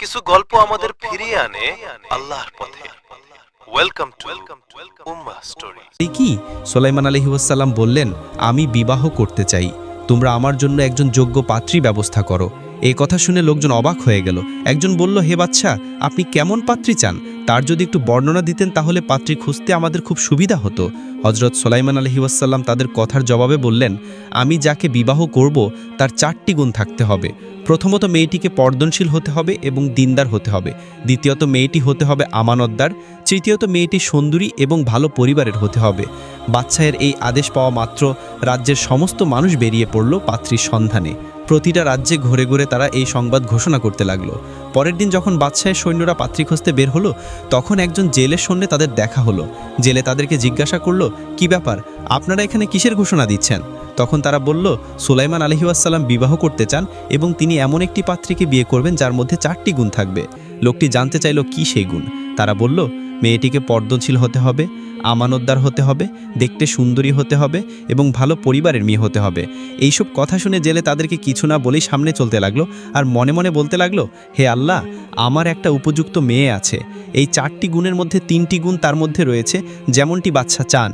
কিছু গল্প আমাদের ফিরিয়ে আনে আল্লাহর পথে। Welcome to Ummah story. কি সুলাইমান আলাইহিস সালাম বললেন, আমি বিবাহ করতে চাই, তোমরা আমার জন্য একজন যোগ্য পাত্রী ব্যবস্থা করো। এই কথা শুনে লোকজন অবাক হয়ে গেল। একজন বলল, হে বাদশা, আপনি কেমন পাত্রী চান? তার যদি একটু বর্ণনা দিতেন তাহলে পাত্রী খুঁজতে আমাদের খুব সুবিধা হতো। হযরত সুলাইমান আলাইহিস সালাম তাদের কথার জবাবে বললেন, আমি যাকে বিবাহ করব তার 4টি গুণ থাকতে হবে। প্রথমত, মেয়েটিকে পর্দনশীল হতে হবে এবং দিনদার হতে হবে। দ্বিতীয়ত, মেয়েটি হতে হবে আমানতদার। তৃতীয়ত, মেয়েটি সুন্দরী এবং ভালো পরিবারের হতে হবে। বাদশাহের এই আদেশ পাওয়া মাত্র রাজ্যের সমস্ত মানুষ বেরিয়ে পড়ল পাত্রীর সন্ধানে। প্রতিটা রাজ্যে ঘুরে ঘুরে তারা এই সংবাদ ঘোষণা করতে লাগলো। পরের দিন যখন বাদশাহের সৈন্যরা পাত্রী খুঁজতে বের হলো, তখন একজন জেলের সঙ্গে তাদের দেখা হলো। জেলে তাদেরকে জিজ্ঞাসা করলো, কি ব্যাপার, আপনারা এখানে কিসের ঘোষণা দিচ্ছেন? তখন তারা বলল, সুলাইমান আলাইহিস সালাম বিবাহ করতে চান এবং তিনি এমন একটি পাত্রীকে বিয়ে করবেন যার মধ্যে 4টি গুণ থাকবে। লোকটি জানতে চাইল কি সেই গুণ। তারা বলল, মেয়েটিকে পর্দনশীল হতে হবে, আমানতদার হতে হবে, দেখতে সুন্দরী হতে হবে এবং ভালো পরিবারের মেয়ে হতে হবে। এইসব কথা শুনে জেলে তাদেরকে কিছু না বলেই সামনে চলতে লাগলো আর মনে মনে বলতে লাগলো, হে আল্লাহ, আমার একটা উপযুক্ত মেয়ে আছে। এই 4টি গুণের মধ্যে 3টি গুণ তার মধ্যে রয়েছে, যেমনটি বাদশা চান।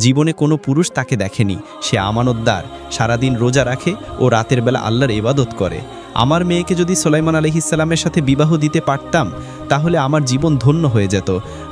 জীবনে কোনো পুরুষ তাকে দেখেনি। সে আমানতদার, সারাদিন রোজা রাখে ও রাতের বেলা আল্লাহর ইবাদত করে। আমার মেয়েকে যদি সুলাইমান আলাইহিস সালামের সাথে বিবাহ দিতে পারতাম তাহলে আমার জীবন ধন্য হয়ে যেত।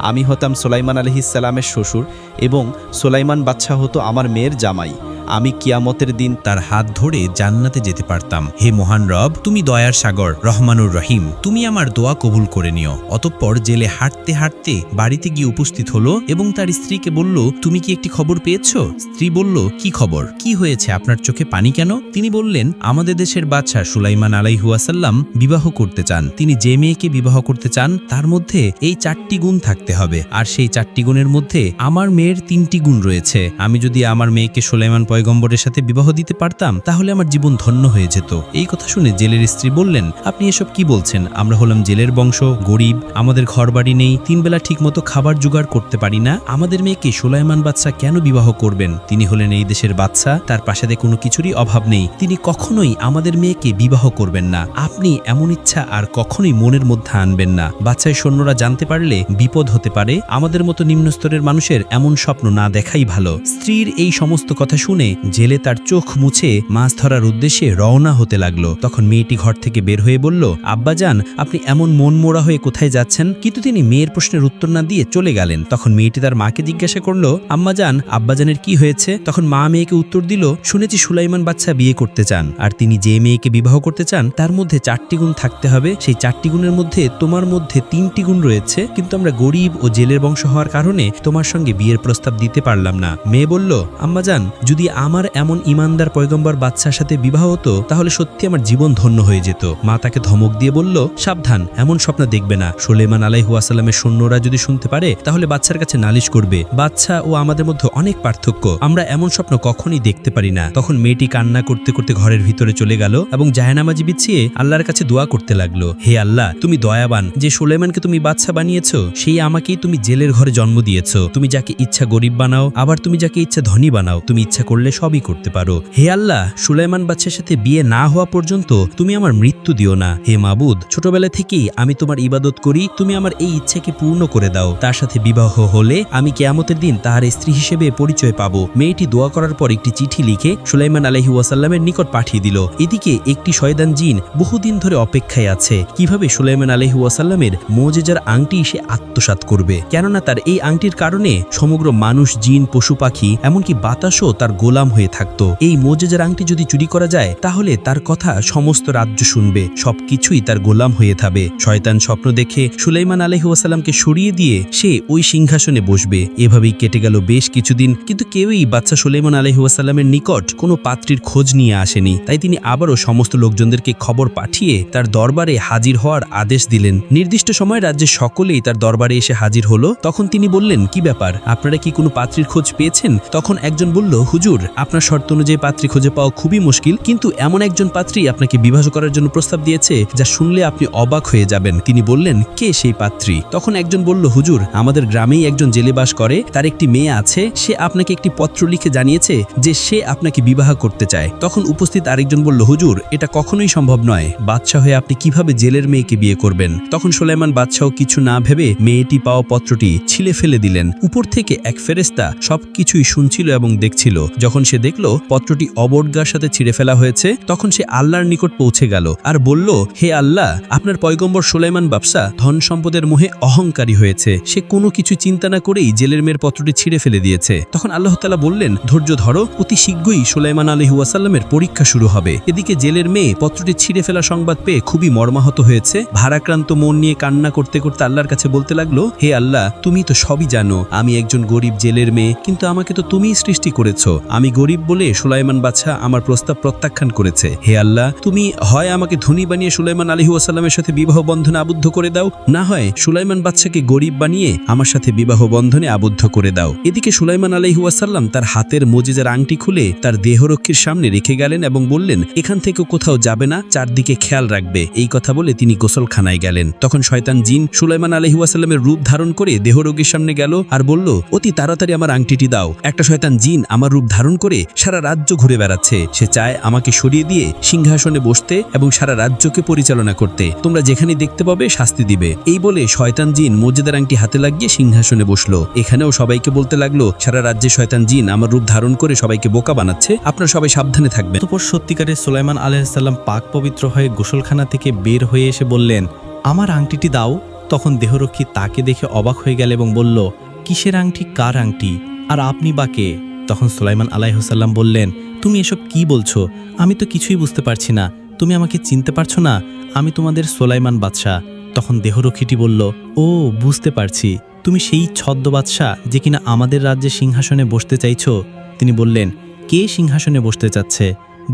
আমি হতাম সুলাইমান আলাইহিস সালামের শ্বশুর এবং সুলাইমান বাদশা হতো আমার মেয়ের জামাই। আমি কিয়ামতের দিন তার হাত ধরে জান্নাতে যেতে পারতাম। হে মহান রব, তুমি দয়ার সাগর, রহমানুর রহিম, তুমি আমার দোয়া কবুল করে নিও। অতঃপর জেলে হাঁটতে হাঁটতে বাড়িতে গিয়ে উপস্থিত হলো এবং তার স্ত্রীকে বলল, তুমি কি একটি খবর পেয়েছো? স্ত্রী বলল, কি খবর? কি হয়েছে, আপনার চোখে পানি কেন? তিনি বললেন, আমাদের দেশের বাদশা সুলাইমান আলাইহিস সালাম বিবাহ করতে চান। তিনি যে মেয়েকে বিবাহ করতে চান তার মধ্যে এই 4টি গুণ থাকতে হবে, আর সেই 4টি গুণের মধ্যে আমার মেয়ের 3টি গুণ রয়েছে। আমি যদি আমার মেয়েকে সুলাইমান পয়গম্বরের সাথে বিবাহ দিতে পারতাম তাহলে আমার জীবন ধন্য হয়ে যেত। এই কথা শুনে জেলের স্ত্রী বললেন, আপনি এসব কি বলছেন? আমরা হলাম জেলের বংশ, গরিব, আমাদের ঘরবাড়ি নেই, 3 বেলা ঠিকমতো খাবার জোগাড় করতে পারি না। আমাদের মেয়েকে সুলাইমান বাদশা কেন বিবাহ করবেন? তিনি হলেন এই দেশের বাদশা, তার প্রাসাদে কোনো কিছুরই অভাব নেই। তিনি কখনোই আমাদের মেয়েকে বিবাহ করবেন না। আপনি এমন ইচ্ছা আর কখনোই মনের মধ্যে আনবেন না। বাদশার সৈন্যরা জানতে পারলে বিপদ হতে পারে। আমাদের মতো নিম্নস্তরের মানুষের এমন স্বপ্ন না দেখাই ভালো। স্ত্রীর এই সমস্ত কথা শুনে জেলে তার চোখ মুছে মাছ ধরার উদ্দেশ্যে রওনা হতে লাগলো। তখন মেয়েটি ঘর থেকে বের হয়ে বলল, আব্বাজান, আপনি এমন মন মোড়া হয়ে কোথায় যাচ্ছেন? কিন্তু তিনি মেয়ের প্রশ্নের উত্তর না দিয়ে চলে গেলেন। তখন মেয়েটি তার মাকে জিজ্ঞাসা করলো, আম্মাজান, আব্বাজানের কি হয়েছে? তখন মা মেয়েকে উত্তর দিল, শুনেছি সুলাইমান বাদশা বিয়ে করতে চান, আর তিনি যে মেয়েকে বিবাহ করতে চান তার মধ্যে 4টি গুণ থাকতে হবে। সেই 4টি গুণের মধ্যে তোমার মধ্যে 3টি গুণ রয়েছে, কিন্তু আমরা গরিব ও জেলের বংশ হওয়ার কারণে তোমার সঙ্গে বিয়ের প্রস্তাব দিতে পারলাম না। মেয়ে বলল, আম্মাজান, যদি আমার এমন ইমানদার পয়গম্বর বাদশার সাথে বিবাহ হতো তাহলে সত্যি আমার জীবন ধন্য হয়ে যেত। মা তাকে ধমক দিয়ে বলল, সাবধান, এমন স্বপ্ন দেখবে না। সুলাইমান আলাইহিস সালামের সৈন্যরা যদি শুনতে পারে তাহলে বাদশার কাছে নালিশ করবে। বাদশা ও আমাদের মধ্যে অনেক পার্থক্য, আমরা এমন স্বপ্ন কখনোই দেখতে পারি না। তখন মেয়েটি কান্না করতে করতে ঘরের ভিতরে চলে গেল এবং জায়নামাজি বিছিয়ে আল্লাহর কাছে দোয়া করতে লাগলো, হে আল্লাহ, তুমি দয়াবান, যে সুলাইমানকে তুমি বাদশা বানিয়েছো সেই আমাকেই তুমি জেলের ঘরে জন্ম দিয়েছো। তুমি যাকে ইচ্ছা গরিব বানাও, আবার তুমি যাকে ইচ্ছা ধনী বানাও। তুমি ইচ্ছা করলে সবই করতে পারো। হে আল্লাহ, সুলাইমান বাদশার সাথে বিয়ে না হওয়া পর্যন্ত তুমি আমার মৃত্যু দিও না। হে মাবুদ, ছোটবেলা থেকেই আমি তোমার ইবাদত করি, তুমি আমার এই ইচ্ছাকে পূর্ণ করে দাও। তার সাথে বিবাহ হলে আমি কিয়ামতের দিন তার স্ত্রী হিসেবে পরিচয় পাবো। মেয়েটি দোয়া করার পর একটি চিঠি লিখে সুলাইমান আলাইহিস সালামের নিকট পাঠিয়ে দিল। এদিকে একটি শয়তান জিন বহুদিন ধরে অপেক্ষায় আছে কিভাবে সুলাইমান আলাইহিস সালামের মুজিজার আংটি সে আত্মসাৎ করবে। কেননা তার এই আংটির কারণে সমগ্র মানুষ, জিন, পশু পাখি, এমনকি বাতাসও তার গোলাম হয়ে থাকতো। এই মুজিজার আংটি যদি চুরি করা যায় তাহলে তার কথা সমস্ত রাজ্য শুনবে, সবকিছুই তার গোলাম হয়ে থাকবে। শয়তান স্বপ্ন দেখে সুলাইমান আলাইহিস সালামকে সরিয়ে দিয়ে সে ওই সিংহাসনে বসবে। এভাবেই কেটে গেল বেশ কিছুদিন, কিন্তু কেউই বাদশা সুলাইমান আলাইহিস সালামের নিকট কোনো পাত্রীর খোঁজ নিয়ে আসেনি। তাই তিনি আবারও সমস্ত লোকজনদেরকে খবর পাঠিয়ে তার দরবারে হাজির হওয়ার আদেশ দিলেন। নির্দিষ্ট সময় রাজ্যের সকলেই তার দরবারে এসে হাজির হলো। তখন তিনি বললেন, কি ব্যাপার, আপনারা কি কোনো পাত্রীর খোঁজ পেয়েছেন? তখন একজন বলল, হুজুর, হুজুর, আপনার শর্ত অনুযায়ী পাত্রী খুঁজে পাওয়া খুবই মুশকিল, কিন্তু এমন একজন পাত্রী আপনাকে বিবাহ করার জন্য প্রস্তাব দিয়েছে যা শুনলে আপনি অবাক হয়ে যাবেন। তিনি বললেন, কে সেই পাত্রী? তখন একজন বলল, হুজুর, আমাদের গ্রামেই একজন জেলে বাস করে, তার একটি মেয়ে আছে, সে আপনাকে একটি পত্র লিখে জানিয়েছে যে সে আপনাকে বিবাহ করতে চায়। তখন উপস্থিত আরেকজন বলল, হুজুর, এটা কখনোই সম্ভব নয়, বাদশাহ হয়ে আপনি কিভাবে জেলের মেয়েকে বিয়ে করবেন? তখন সুলাইমান বাদশাহ কিছু না ভেবে মেয়েটি পাওয়া পত্রটি ছিলে ফেলে দিলেন। উপর থেকে এক ফেরেশতা সবকিছুই শুনছিল এবং দেখছিল। যখন সে দেখল পত্রটি অবজ্ঞার সাথে ছিঁড়ে ফেলা হয়েছে, তখন সে আল্লাহর নিকট পৌঁছে গেল আর বলল, হে আল্লাহ, আপনার পয়গম্বর সুলাইমান বাদশা ধন সম্পদের মোহে অহংকারী হয়েছে, সে কোনো কিছু চিন্তা না করেই জেলের মেয়ের পত্রটি ছিঁড়ে ফেলে দিয়েছে। তখন আল্লাহ তাআলা বললেন, ধৈর্য ধরো, অতি শীঘ্রই সুলাইমান আলাইহিস সালামের পরীক্ষা শুরু হবে। এদিকে জেলের মেয়ে পত্রটি ছিঁড়ে ফেলা সংবাদ পেয়ে খুবই মর্মাহত হয়েছে। ভারাক্রান্ত মন নিয়ে কান্না করতে করতে আল্লাহর কাছে বলতে লাগলো, হে আল্লাহ, তুমি তো সবই জানো, আমি একজন গরিব জেলের মেয়ে, কিন্তু আমাকে তো তুমিই সৃষ্টি করেছো। আমি গরিব বলে সুলাইমান বাদশা আমার প্রস্তাব প্রত্যাখ্যান করেছে। হে আল্লাহ, তুমি হয় আমাকে ধনী বানিয়ে সুলাইমান আলাইহিস সালামের সাথে বিবাহ বন্ধনে আবদ্ধ করে দাও, না হয় সুলাইমান বাদশাকে গরিব বানিয়ে আমার সাথে বিবাহ বন্ধনে আবদ্ধ করে দাও। এদিকে সুলাইমান আলাইহিস সালাম তার হাতের মুজিজার আংটি খুলে তার দেহরক্ষীর সামনে রেখে গেলেন এবং বললেন, এখান থেকে কোথাও যাবে না, চারদিকে খেয়াল রাখবে। এই কথা বলে তিনি গোসলখানায় গেলেন। তখন শয়তান জিন সুলাইমান আলাইহিস সালামের রূপ ধারণ করে দেহরোগীর সামনে গেল আর বলল, অতি তাড়াতাড়ি আমার আংটিটি দাও। একটা শয়তান জিন আমার রূপ ধারণ করে সারা রাজ্য ঘুরে বেড়াচ্ছে, সে চায় আমাকে সরিয়ে দিয়ে সিংহাসনে বসতে এবং সারা রাজ্যকে পরিচালনা করতে। তোমরা যেখানে দেখতে পাবে শাস্তি দিবে। এই বলে শয়তান জিন মর্যাদার আংটি হাতে লাগিয়ে সিংহাসনে বসলো। এখানেও সবাইকে বলতে লাগলো, সারা রাজ্যে শয়তান জিন আমার রূপ ধারণ করে সবাইকে বোকা বানাচ্ছে, আপনারা সবাই সাবধানে থাকবেন। অতঃপর সত্যিকারের সুলাইমান আলাইহিস সালাম পাক পবিত্র হয়ে গোসলখানা থেকে বের হয়ে এসে বললেন, আমার আংটিটি দাও। তখন দেহরক্ষী তাকে দেখে অবাক হয়ে গেল এবং বলল, কিসের আংটি, কার আংটি, আর আপনি বা কে? তখন সুলাইমান আলাইহিস সালাম বললেন, তুমি এসব কি বলছো? আমি তো কিছুই বুঝতে পারছি না, তুমি আমাকে চিনতে পারছো না? আমি তোমাদের সুলাইমান বাদশা। তখন দেহরক্ষীটি বলল, ও, বুঝতে পারছি, তুমি সেই ছদ্ম বাদশা যে কিনা আমাদের রাজ্যে সিংহাসনে বসতে চাইছো। তিনি বললেন, কে সিংহাসনে বসতে চাচ্ছে?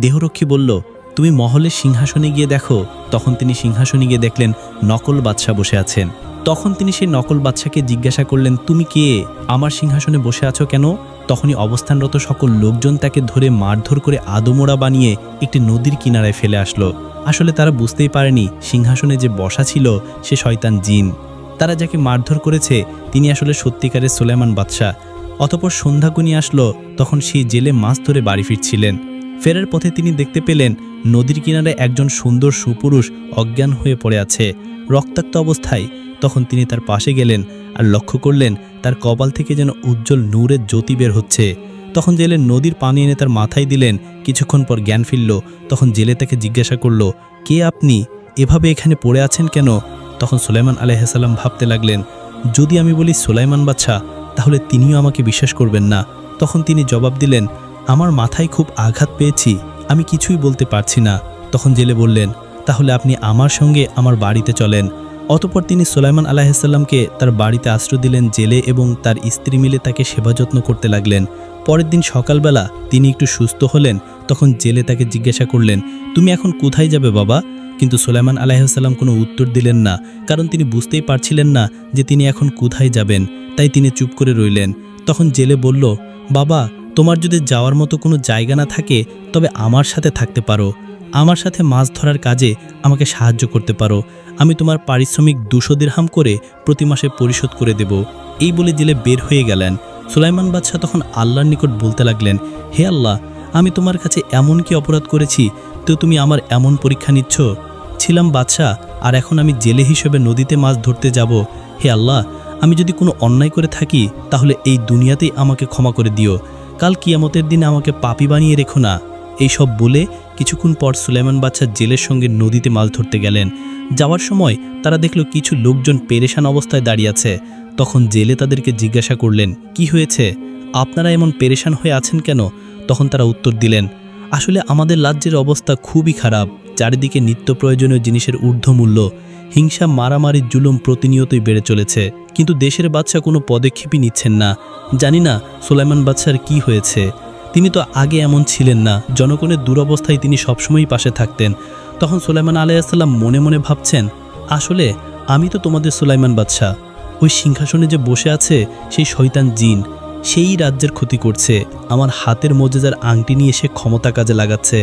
দেহরক্ষী বলল, তুমি মহলের সিংহাসনে গিয়ে দেখো। তখন তিনি সিংহাসনে গিয়ে দেখলেন নকল বাদশা বসে আছেন। তখন তিনি সেই নকল বাদশাকে জিজ্ঞাসা করলেন, তুমি কে? আমার সিংহাসনে বসে আছো কেন? তখনই অবস্থানরত সকল লোকজন তাকে ধরে মারধর করে আদমোড়া বানিয়ে একটি নদীর কিনারায় ফেলে আসলো। আসলে তারা বুঝতেই পারেনি সিংহাসনে যে বসা ছিল সে শয়তান জিন। তারা যাকে মারধর করেছে তিনি আসলে সত্যিকারের সুলাইমান বাদশা। অতঃপর সন্ধ্যা ঘনিয়ে আসলো, তখন সেই জেলে মাছ ধরে বাড়ি ফিরছিলেন। ফেরার পথে তিনি দেখতে পেলেন নদীর কিনারে একজন সুন্দর সুপুরুষ অজ্ঞান হয়ে পড়ে আছে, রক্তাক্ত অবস্থায়। তখন তিনি তার পাশে গেলেন আর লক্ষ্য করলেন তার কপাল থেকে যেন উজ্জ্বল নূরের জ্যোতি বের হচ্ছে। তখন জেলে নদীর পানি এনে তার মাথায় দিলেন। কিছুক্ষণ পর জ্ঞান ফিরল। তখন জেলে তাকে জিজ্ঞাসা করল, কে আপনি? এভাবে এখানে পড়ে আছেন কেন? তখন সুলাইমান আলাইহিস সালাম ভাবতে লাগলেন, যদি আমি বলি সুলাইমান বাদশা, তাহলে তিনিও আমাকে বিশ্বাস করবেন না। তখন তিনি জবাব দিলেন, আমার মাথায় খুব আঘাত পেয়েছি, আমি কিছুই বলতে পারছি না। তখন জেলে বললেন, তাহলে আপনি আমার সঙ্গে আমার বাড়িতে চলেন। অতঃপর তিনি সুলাইমান আলাইহিস সালামকে তার বাড়িতে আশ্রয় দিলেন। জেলে এবং তার স্ত্রী মিলে তাকে সেবা যত্ন করতে লাগলেন। পরের দিন সকালবেলা তিনি একটু সুস্থ হলেন। তখন জেলে তাকে জিজ্ঞাসা করলেন, তুমি এখন কোথায় যাবে বাবা? কিন্তু সুলাইমান আলাইহিস সালাম কোনো উত্তর দিলেন না, কারণ তিনি বুঝতেই পারছিলেন না যে তিনি এখন কোথায় যাবেন। তাই তিনি চুপ করে রইলেন। তখন জেলে বলল, বাবা, তোমার যদি যাওয়ার মতো কোনো জায়গা না থাকে তবে আমার সাথে থাকতে পারো, আমার সাথে মাছ ধরার কাজে আমাকে সাহায্য করতে পারো। আমি তোমার পারিশ্রমিক 200 দিরহাম করে প্রতি মাসে পরিশোধ করে দেব। এই বলে জেলে বের হয়ে গেলেন। সুলাইমান বাদশা তখন আল্লাহর নিকট বলতে লাগলেন, হে আল্লাহ, আমি তোমার কাছে এমন কি অপরাধ করেছি তো তুমি আমার এমন পরীক্ষা নিচ্ছ? ছিলাম বাদশা আর এখন আমি জেলে হিসেবে নদীতে মাছ ধরতে যাব। হে আল্লাহ, আমি যদি কোনো অন্যায় করে থাকি তাহলে এই দুনিয়াতেই আমাকে ক্ষমা করে দিও, কাল কিয়ামতের দিনে আমাকে পাপী বানিয়ে রেখো না। এই সব বলে কিছুক্ষণ পর সুলাইমান বাদশা জেলের সঙ্গে নদীতে মাছ ধরতে গেলেন। যাওয়ার সময় তারা দেখল কিছু লোকজন পেরেশান অবস্থায় দাঁড়িয়ে আছে। তখন জেলে তাদেরকে জিজ্ঞাসা করলেন, কি হয়েছে? আপনারা এমন পেরেশান হয়ে আছেন কেন? তখন তারা উত্তর দিলেন, আসলে আমাদের রাজ্যের অবস্থা খুবই খারাপ, চারিদিকে নিত্য প্রয়োজনীয় জিনিসের ঊর্ধ্বমূল্য, হিংসা, মারামারি, জুলুম প্রতিনিয়তই বেড়ে চলেছে, কিন্তু দেশের বাদশা কোনো পদক্ষেপই নিচ্ছেন না। জানি না সুলাইমান বাদশার কি হয়েছে, তিনি তো আগে এমন ছিলেন না, জনগণের দুরবস্থায় তিনি সবসময়ই পাশে থাকতেন। তখন সুলাইমান আলাইহিস সালাম মনে মনে ভাবছেন, আসলে আমি তো তোমাদের সুলাইমান বাদশা, ওই সিংহাসনে যে বসে আছে সেই শয়তান জিন, সেই রাজ্যের ক্ষতি করছে, আমার হাতের মোজেজার আংটি নিয়ে সে ক্ষমতা কাজে লাগাচ্ছে।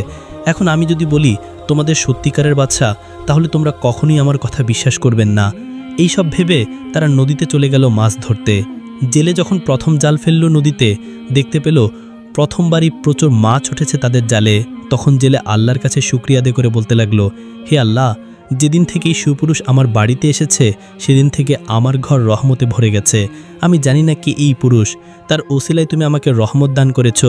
এখন আমি যদি বলি তোমাদের সত্যিকারের বাদশা, তাহলে তোমরা কখনোই আমার কথা বিশ্বাস করবেন না। এইসব ভেবে তারা নদীতে চলে গেল মাছ ধরতে। জেলে যখন প্রথম জাল ফেলল নদীতে, দেখতে পেল প্রথমবারই প্রচুর মাছ উঠেছে তাদের জালে। তখন জেলে আল্লাহর কাছে শুকরিয়া আদায় করে বলতে লাগলো, হে আল্লাহ, যেদিন থেকে এই সুপুরুষ আমার বাড়িতে এসেছে সেদিন থেকে আমার ঘর রহমতে ভরে গেছে। আমি জানি না কি এই পুরুষ, তার ওসিলায় তুমি আমাকে রহমত দান করেছ,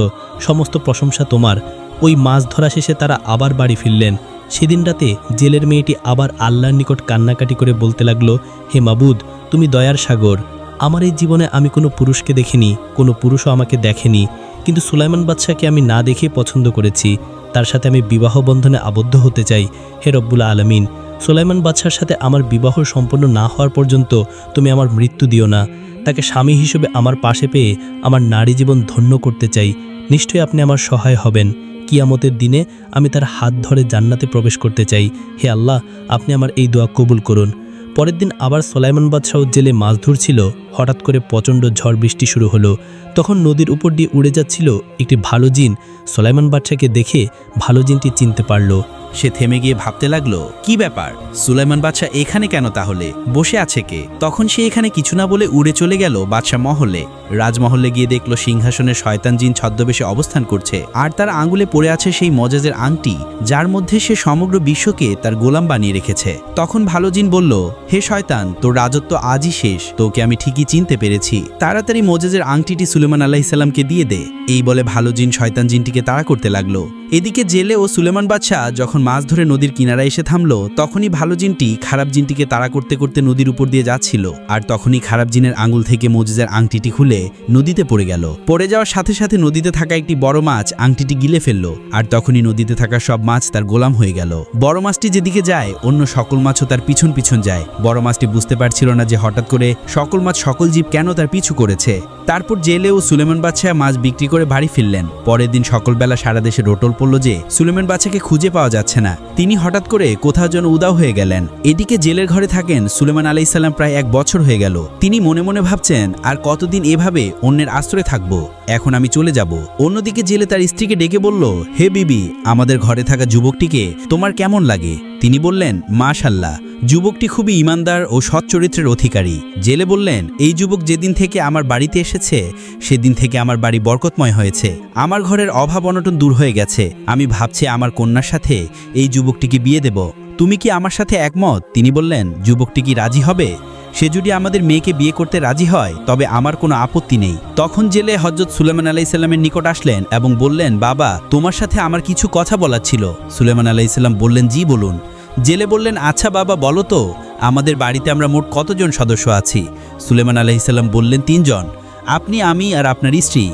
সমস্ত প্রশংসা তোমার। ওই মাছ ধরা শেষে তারা আবার বাড়ি ফিরলেন। সেদিন রাতে জেলের মেয়েটি আবার আল্লাহর নিকট কান্নাকাটি করে বলতে লাগলো, হে মাবুদ, তুমি দয়ার সাগর। আমার এই জীবনে আমি কোনো পুরুষকে দেখিনি, কোনো পুরুষও আমাকে দেখেনি, কিন্তু সুলাইমান বাদশাকে আমি না দেখে পছন্দ করেছি। তার সাথে আমি বিবাহ বন্ধনে আবদ্ধ হতে চাই। হে রব্বুল আলামিন, সুলাইমান বাদশার সাথে আমার বিবাহ সম্পন্ন না হওয়ার পর্যন্ত তুমি আমার মৃত্যু দিও না। তাকে স্বামী হিসেবে আমার পাশে পেয়ে আমার নারী জীবন ধন্য করতে চাই। নিশ্চয়ই আপনি আমার সহায় হবেন। কিয়ামতের দিনে আমি তার হাত ধরে জান্নাতে প্রবেশ করতে চাই। হে আল্লাহ, আপনি আমার এই দোয়া কবুল করুন। পরের দিন আবার সুলাইমান বাদশাহ জেলে মাছ ধরছিল। হঠাৎ করে প্রচণ্ড ঝড় বৃষ্টি শুরু হলো। তখন নদীর উপর দিয়ে উড়ে যাচ্ছিল একটি ভালো জিন। সুলাইমান বাদশাকে দেখে ভালো জিনটি চিনতে পারল। সে থেমে গিয়ে ভাবতে লাগলো, কি ব্যাপার, সুলাইমান বাদশা এখানে কেন, তাহলে বসে আছে কে? তখন সে এখানে কিছু না বলে উড়ে চলে গেল বাদশা মহলে। রাজমহলে গিয়ে দেখলো সিংহাসনে শয়তান জিন ছদ্মবেশে অবস্থান করছে, আর তার আঙ্গুলে পড়ে আছে সেই মজেজের আংটি, যার মধ্যে সে সমগ্র বিশ্বকে তার গোলাম বানিয়ে রেখেছে। তখন ভালো জিন বলল, হে শয়তান, তোর রাজত্ব আজই শেষ, তোকে আমি ঠিকই চিনতে পেরেছি। তাড়াতাড়ি মজেজের আংটিটি সুলেমান আলাইহিস সালামকে দিয়ে দে। এই বলে ভালো জিন শয়তান জিনটিকে তাড়া করতে লাগলো। এদিকে জেলে ও সুলেমান বাদশাহ যখন মাছ ধরে নদীর কিনারায় এসে থামলো, তখনই ভালো জিনটি খারাপ জিনটিকে তাড়া করতে করতে নদীর উপর দিয়ে যাচ্ছিল। আর তখনই খারাপ জিনের আঙ্গুল থেকে মজেজার আংটিটি খুলে নদীতে পড়ে গেল। পড়ে যাওয়ার সাথে সাথে নদীতে থাকা একটি বড় মাছ আংটিটি গিলে ফেললো। আর তখনই নদীতে থাকা সব মাছ তার গোলাম হয়ে গেল। বড় মাছটি যেদিকে যায় অন্য সকল মাছও তার পিছন পিছন যায়। বড় মাছটি বুঝতে পারছিল না যে হঠাৎ করে সকল মাছ সকল জীব কেন তার পিছু করেছে। তারপর জেলে ও সুলেমান বাদশাহ মাছ বিক্রি করে বাড়ি ফিরলেন। পরের দিন সকালবেলা সারা দেশে রোটল পড়ল যে সুলেমান বাদশাকে খুঁজে পাওয়া যাচ্ছে না। তিনি হঠাৎ করে কোথাও যেন উধাও হয়ে গেলেন। এদিকে জেলের ঘরে থাকেন সুলেমান আলাইহিস সালাম প্রায় 1 বছর হয়ে গেল। তিনি মনে মনে ভাবছেন, আর কতদিন এভাবে অন্যের আশ্রয়ে থাকবো, এখন আমি চলে যাব। অন্যদিকে জেলে তার স্ত্রীকে ডেকে বলল, হে বিবি, আমাদের ঘরে থাকা যুবকটিকে তোমার কেমন লাগে? তিনি বললেন, মাশাআল্লাহ, যুবকটি খুবই ইমানদার ও সৎ চরিত্রের অধিকারী। জেলে বললেন, এই যুবক যেদিন থেকে আমার বাড়িতে এসেছে সেদিন থেকে আমার বাড়ি বরকতময় হয়েছে, আমার ঘরের অভাব অনটন দূর হয়ে গেছে। আমি ভাবছি আমার কন্যার সাথে এই যুবকটিকে বিয়ে দেব। তুমি কি আমার সাথে একমত? তিনি বললেন, যুবকটি কি রাজি হবে? সে যদি আমাদের মেয়েকে বিয়ে করতে রাজি হয় তবে আমার কোনো আপত্তি নেই। তখন জেলে হযরত সুলেমান আলাইহিস সালামের নিকট আসলেন এবং বললেন, বাবা, তোমার সাথে আমার কিছু কথা বলার ছিল। সুলেমান আলাইহিস সালাম বললেন, জি বলুন। জেলে বললেন, আচ্ছা বাবা, বলো তো, আমাদের বাড়িতে আমরা মোট কতজন সদস্য আছি? সুলেমান আলাইহিস সালাম বললেন, 3 জন, আপনি, আমি আর আপনার স্ত্রী।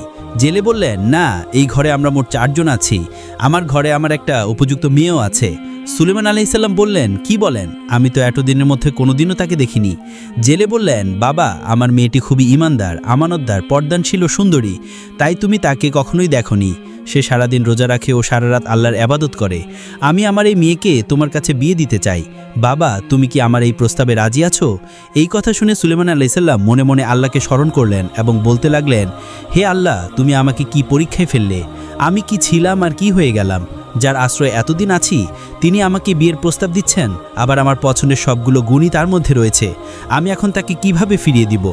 জেলে বললেন, না, এই ঘরে আমরা মোট 4 জন আছি, আমার ঘরে আমার একটা উপযুক্ত মেয়েও আছে। সুলেমান আলাইহিস সালাম বললেন, কি বলেন? আমি তো এতদিনের মধ্যে কোনোদিনও তাকে দেখিনি। জেলে বললেন, বাবা, আমার মেয়েটি খুবই ইমানদার, আমানতদার, পর্দানশীল ও সুন্দরী, তাই তুমি তাকে কখনোই দেখনি। সে সারাদিন রোজা রাখে ও সারা রাত আল্লাহর ইবাদত করে। আমি আমার এই মেয়েকে তোমার কাছে বিয়ে দিতে চাই। বাবা, তুমি কি আমার এই প্রস্তাবে রাজি আছো? এই কথা শুনে সুলেমান আলাইহিস সালাম মনে মনে আল্লাহকে স্মরণ করলেন এবং বলতে লাগলেন, হে আল্লাহ, তুমি আমাকে কি পরীক্ষায় ফেললে? আমি কি ছিলাম আর কি হয়ে গেলাম? যার আশ্রয়ে এতদিন আছি তিনি আমাকে বিয়ের প্রস্তাব দিচ্ছেন, আবার আমার পছন্দের সবগুলো গুণই তার মধ্যে রয়েছে। আমি এখন তাকে কিভাবে ফিরিয়ে দিব?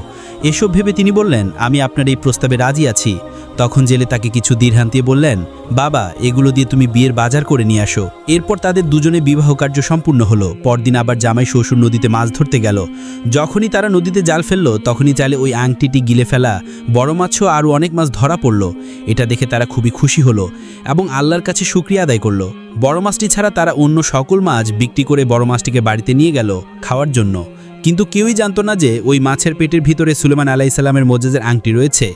এসব ভেবে তিনি বললেন, আমি আপনার এই প্রস্তাবে রাজি আছি। তখন জেলে তাকে কিছু দিরহাম দিয়ে বললেন, বাবা, এগুলো দিয়ে তুমি বিয়ের বাজার করে নিয়ে আসো। এরপর তাদের দুজনে বিবাহ কার্য সম্পূর্ণ হলো। পরদিন আবার জামাই শ্বশুর নদীতে মাছ ধরতে গেল। যখনই তারা নদীতে জাল ফেললো তখনই জালে ওই আংটিটি গিলে ফেলা বড় মাছও আরও অনেক মাছ ধরা পড়ল। এটা দেখে তারা খুবই খুশি হলো এবং আল্লাহর কাছে শুকরিয়া আদায় করলো। বড় মাছটি ছাড়া তারা অন্য সকল মাছ বিক্রি করে বড় মাছটিকে বাড়িতে নিয়ে গেল খাওয়ার জন্য। কিন্তু কেউই জানতো না যে ওই মাছের পেটের ভিতরে সুলেমান আলাইহিস সালামের মজেজের আংটি রয়েছে।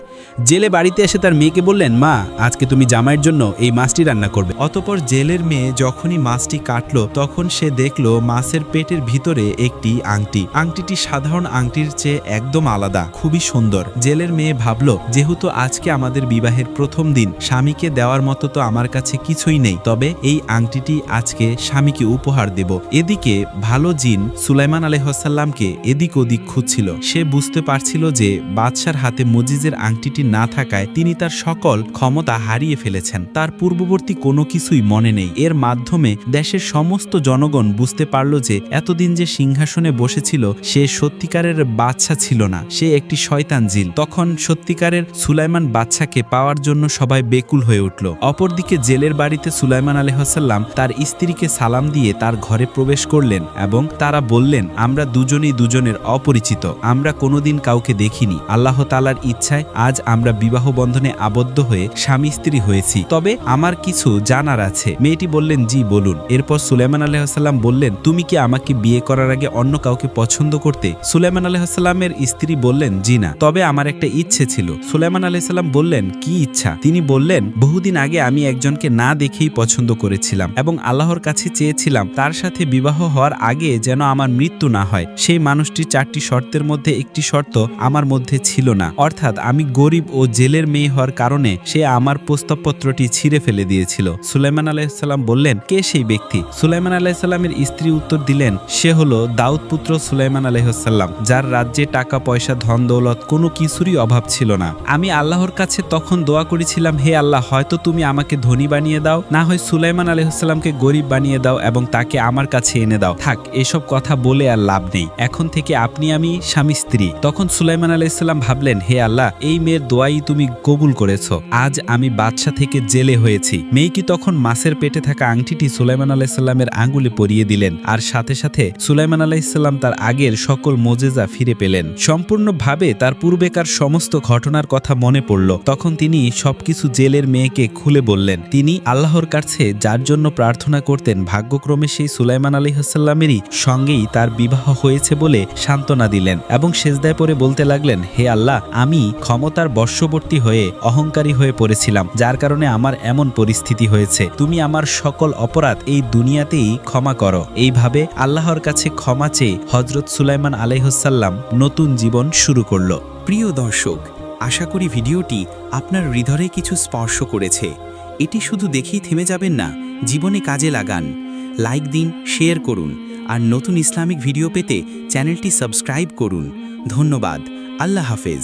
জেলে বাড়িতে এসে তার মেয়েকে বললেন, মা, আজকে তুমি জামাইয়ের জন্য এই মাছটি রান্না করবে। অতঃপর জেলের মেয়ে যখনই মাছটি কাটলো তখন সে দেখলো মাছের পেটের ভিতরে একটি আংটি। আংটিটি সাধারণ আংটির চেয়ে একদম আলাদা, খুবই সুন্দর। জেলের মেয়ে ভাবলো, যেহেতু আজকে আমাদের বিবাহের প্রথম দিন, স্বামীকে দেওয়ার মতো তো আমার কাছে কিছুই নেই, তবে এই আংটিটি আজকে স্বামীকে উপহার দেব। এদিকে ভালো জিন সুলাইমান আলাইহিস সালামকে চোখে এদিক ওদিক খুঁজছিল। সে বুঝতে পারছিল যে বাদশার হাতে মজিজের আংটিটি না থাকায় তিনি তার সকল ক্ষমতা হারিয়ে ফেলেছেন। তার পূর্ববর্তী কোনো কিছুই মনে নেই। এর মাধ্যমে দেশের সমস্ত জনগণ বুঝতে পারল যে এতদিন যে সিংহাসনে বসেছিল সে সত্যিকারের বাদশা ছিল না, সে একটি শয়তান জিন। তখন সত্যিকারের সুলাইমান বাদশাকে পাওয়ার জন্য সবাই বেকুল হয়ে উঠল। অপরদিকে জেলের বাড়িতে সুলাইমান আলাইহিসসালাম তার স্ত্রীকে সালাম দিয়ে তার ঘরে প্রবেশ করলেন এবং তারা বললেন, আমরা দুজনেই দুজনের অপরিচিত, আমরা কোনোদিন কাউকে দেখিনি। আল্লাহ তাআলার ইচ্ছায় আজ আমরা বিবাহ বন্ধনে আবদ্ধ হয়ে স্বামী স্ত্রী হয়েছি, তবে আমার কিছু জানার আছে। মেয়েটি বললেন, জি বলুন। এরপর সুলাইমান আলাইহিসসালাম বললেন, তুমি কি আমাকে বিয়ে করার আগে অন্য কাউকে পছন্দ করতে? সুলাইমান আলাইহিসসালামের স্ত্রী বললেন, জি না, তবে আমার একটা ইচ্ছে ছিল। সুলাইমান আলাইহিসসালাম বললেন, কি ইচ্ছা? তিনি বললেন, বহুদিন আগে আমি একজনকে না দেখেই পছন্দ করেছিলাম এবং আল্লাহর কাছে চেয়েছিলাম তার সাথে বিবাহ হওয়ার আগে যেন আমার মৃত্যু না হয়। সেই মানুষটির 4টি শর্তের মধ্যে একটি শর্ত আমার মধ্যে ছিল না, অর্থাৎ আমি গরিব ও জেলের মেয়ে হওয়ার কারণে সে আমার প্রস্তাবপত্রটি ছিঁড়ে ফেলে দিয়েছিল। সুলাইমান আলাইহিসসালাম বললেন, কে সেই ব্যক্তি? সুলাইমান আলাইহিসসালামের স্ত্রী উত্তর দিলেন, সে হলো দাউদ পুত্র সুলাইমান আলাইহিসসালাম, যার রাজ্যে টাকা পয়সা ধন দৌলত কোনো কিছুরই অভাব ছিল না। আমি আল্লাহর কাছে তখন দোয়া করেছিলাম, হে আল্লাহ, হয়তো তুমি আমাকে ধনী বানিয়ে দাও, না হয় সুলাইমান আলাইহিসসালামকে গরিব বানিয়ে দাও এবং তাকে আমার কাছে এনে দাও। থাক, এসব কথা বলে আর লাভ নেই, এখন থেকে আপনি আমি স্বামী স্ত্রী। তখন সুলাইমান আলাইহিসসালাম ভাবলেন, হে আল্লাহ, এই মেয়ের দোয়াই তুমি কবুল করেছো, আজ আমি বাদশা থেকে জেলে হয়েছি। মেয়েটি তখন মাছের পেটে থাকা আংটিটি সুলাইমান আলাইহিসসালামের আঙ্গুলে পরিয়ে দিলেন, আর সাথে সাথে সুলাইমান আলাইহিসসালাম তার আগের সকল মোজেজা ফিরে পেলেন। সম্পূর্ণভাবে তার পূর্বেকার সমস্ত ঘটনার কথা মনে পড়ল। তখন তিনি সবকিছু জেলের মেয়েকে খুলে বললেন। তিনি আল্লাহর কাছে যার জন্য প্রার্থনা করতেন, ভাগ্যক্রমে সেই সুলাইমান আলাইহিসসালামেরই সঙ্গেই তার বিবাহ হয়েছে বলে সান্ত্বনা দিলেন এবং সেজদায় পড়ে বলতে লাগলেন, হে আল্লাহ, আমি ক্ষমতার বশবর্তী হয়ে অহংকারী হয়ে পড়েছিলাম, যার কারণে আমার এমন পরিস্থিতি হয়েছে। তুমি আমার সকল অপরাধ এই দুনিয়াতেই ক্ষমা করো। এইভাবে আল্লাহর কাছে ক্ষমা চেয়ে হযরত সুলাইমান আলাইহিসসালাম নতুন জীবন শুরু করল। প্রিয় দর্শক, আশা করি ভিডিওটি আপনার হৃদয়ে কিছু স্পর্শ করেছে। এটি শুধু দেখেই থেমে যাবেন না, জীবনে কাজে লাগান। লাইক দিন, শেয়ার করুন, আর নতুন ইসলামিক ভিডিও পেতে চ্যানেলটি সাবস্ক্রাইব করুন। ধন্যবাদ। আল্লাহ হাফেজ।